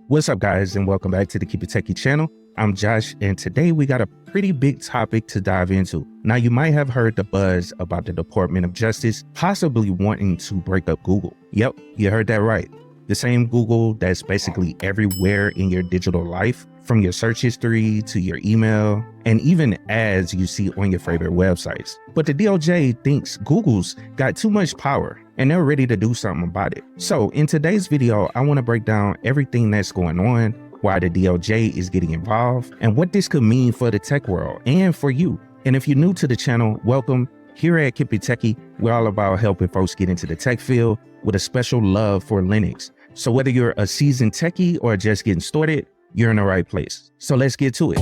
What's up, guys, and welcome back to the KeepItTechie channel. I'm Josh, and today we got a pretty big topic to dive into. Now, you might have heard the buzz about the Department of Justice possibly wanting to break up Google. Yep, you heard that right. The same Google that's basically everywhere in your digital life, from your search history to your email, and even ads you see on your favorite websites. But the DOJ thinks Google's got too much power, and they're ready to do something about it. So in today's video, I want to break down everything that's going on, why the DOJ is getting involved, and what this could mean for the tech world and for you. And if you're new to the channel, welcome. Here at KeepItTechie, we're all about helping folks get into the tech field with a special love for Linux. So whether you're a seasoned techie or just getting started, you're in the right place. So let's get to it.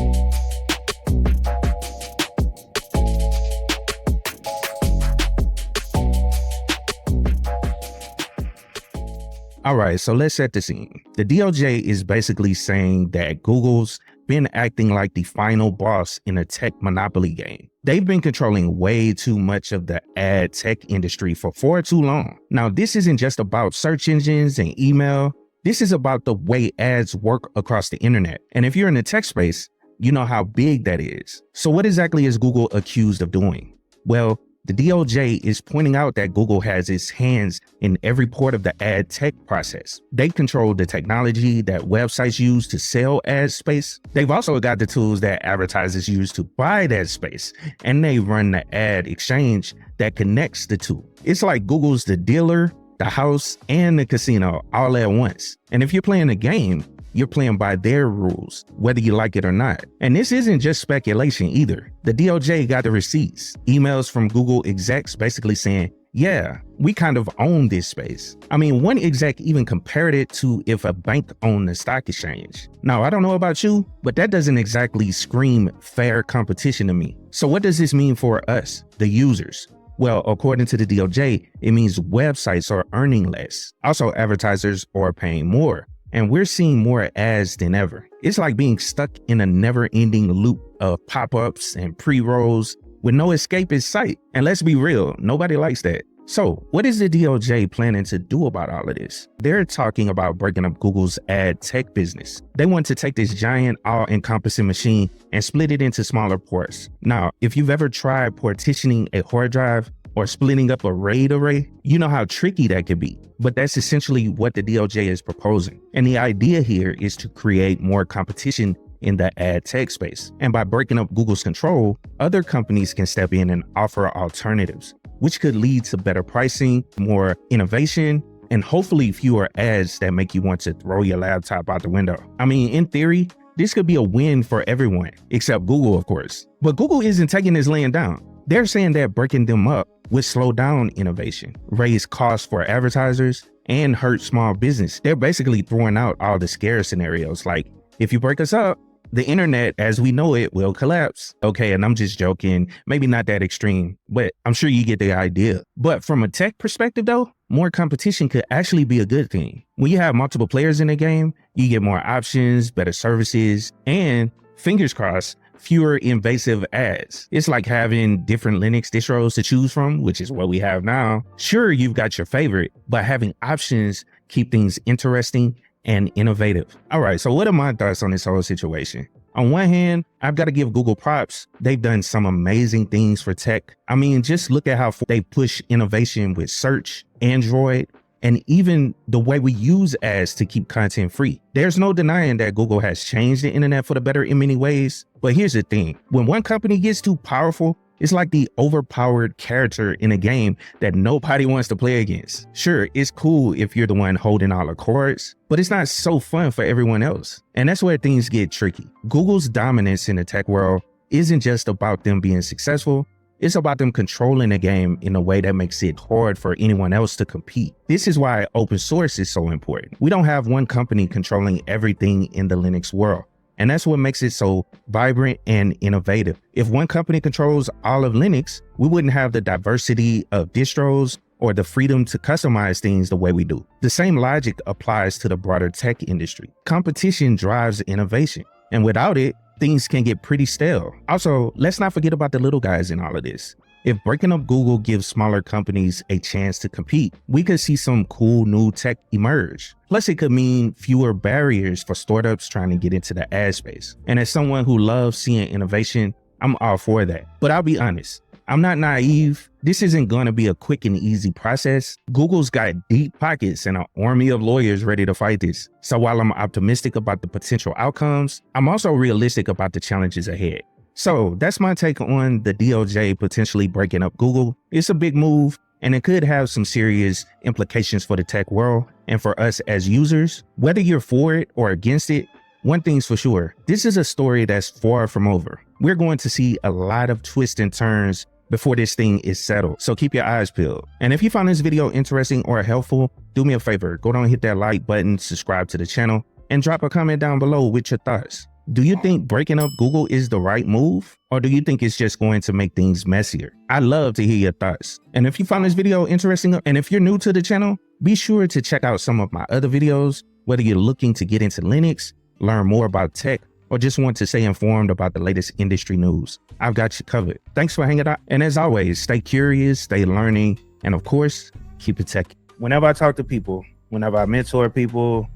All right, so let's set the scene. The DOJ is basically saying that Google's been acting like the final boss in a tech monopoly game. They've been controlling way too much of the ad tech industry for far too long. Now, this isn't just about search engines and email. This is about the way ads work across the internet. And if you're in the tech space, you know how big that is. So what exactly is Google accused of doing? Well, the DOJ is pointing out that Google has its hands in every part of the ad tech process. They control the technology that websites use to sell ad space. They've also got the tools that advertisers use to buy that space, and they run the ad exchange that connects the two. It's like Google's the dealer, the house, and the casino all at once. And if you're playing a game, you're playing by their rules, whether you like it or not. And this isn't just speculation either. The DOJ got the receipts, emails from Google execs basically saying, yeah, we kind of own this space. I mean, one exec even compared it to if a bank owned the stock exchange. Now, I don't know about you, but that doesn't exactly scream fair competition to me. So what does this mean for us, the users? Well, according to the DOJ, it means websites are earning less. Also, advertisers are paying more. And we're seeing more ads than ever. It's like being stuck in a never-ending loop of pop-ups and pre-rolls with no escape in sight. And let's be real, nobody likes that. So what is the DOJ planning to do about all of this? They're talking about breaking up Google's ad tech business. They want to take this giant all-encompassing machine and split it into smaller parts. Now, if you've ever tried partitioning a hard drive or splitting up a RAID array, you know how tricky that could be. But that's essentially what the DOJ is proposing. And the idea here is to create more competition in the ad tech space. And by breaking up Google's control, other companies can step in and offer alternatives, which could lead to better pricing, more innovation, and hopefully fewer ads that make you want to throw your laptop out the window. I mean, in theory, this could be a win for everyone, except Google, of course. But Google isn't taking this laying down. They're saying that breaking them up would slow down innovation, raise costs for advertisers, and hurt small business. They're basically throwing out all the scare scenarios like, if you break us up, the internet as we know it will collapse. Okay, and I'm just joking, maybe not that extreme, but I'm sure you get the idea. But from a tech perspective though, more competition could actually be a good thing. When you have multiple players in a game, you get more options, better services, and fingers crossed, fewer invasive ads. It's like having different Linux distros to choose from, which is what we have now. Sure, you've got your favorite, but having options keep things interesting and innovative. All right, so what are my thoughts on this whole situation? On one hand, I've got to give Google props. They've done some amazing things for tech. I mean, just look at how they push innovation with search, Android, and even the way we use ads to keep content free. There's no denying that Google has changed the internet for the better in many ways. But here's the thing, when one company gets too powerful, it's like the overpowered character in a game that nobody wants to play against. Sure, it's cool if you're the one holding all the cards, but it's not so fun for everyone else. And that's where things get tricky. Google's dominance in the tech world isn't just about them being successful. It's about them controlling the game in a way that makes it hard for anyone else to compete. This is why open source is so important. We don't have one company controlling everything in the Linux world. And that's what makes it so vibrant and innovative. If one company controls all of Linux, we wouldn't have the diversity of distros or the freedom to customize things the way we do. The same logic applies to the broader tech industry. Competition drives innovation, and without it, things can get pretty stale. Also, let's not forget about the little guys in all of this. If breaking up Google gives smaller companies a chance to compete, we could see some cool new tech emerge. Plus, it could mean fewer barriers for startups trying to get into the ad space. And as someone who loves seeing innovation, I'm all for that. But I'll be honest, I'm not naive. This isn't going to be a quick and easy process. Google's got deep pockets and an army of lawyers ready to fight this. So while I'm optimistic about the potential outcomes, I'm also realistic about the challenges ahead. So that's my take on the DOJ potentially breaking up Google. It's a big move, and it could have some serious implications for the tech world and for us as users. Whether you're for it or against it, one thing's for sure, this is a story that's far from over. We're going to see a lot of twists and turns before this thing is settled, so keep your eyes peeled. And if you found this video interesting or helpful, do me a favor, go down and hit that like button, subscribe to the channel, and drop a comment down below with your thoughts. Do you think breaking up Google is the right move? Or do you think it's just going to make things messier? I'd love to hear your thoughts. And if you found this video interesting, and if you're new to the channel, be sure to check out some of my other videos, whether you're looking to get into Linux, learn more about tech, or just want to stay informed about the latest industry news. I've got you covered. Thanks for hanging out. And as always, stay curious, stay learning, and of course, keep it techie. Whenever I talk to people, whenever I mentor people,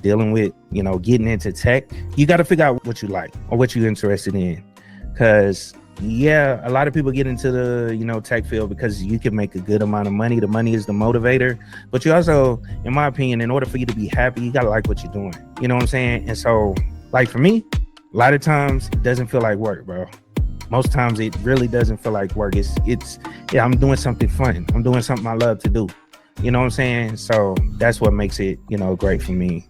dealing with, getting into tech, you got to figure out what you like or what you're interested in. Because, yeah, a lot of people get into the, tech field because you can make a good amount of money. The money is the motivator. But you also, in my opinion, in order for you to be happy, you got to like what you're doing. You know what I'm saying? And so, like for me, a lot of times it doesn't feel like work, bro. Most times it really doesn't feel like work. I'm doing something fun. I'm doing something I love to do. You know what I'm saying? So that's what makes it, great for me.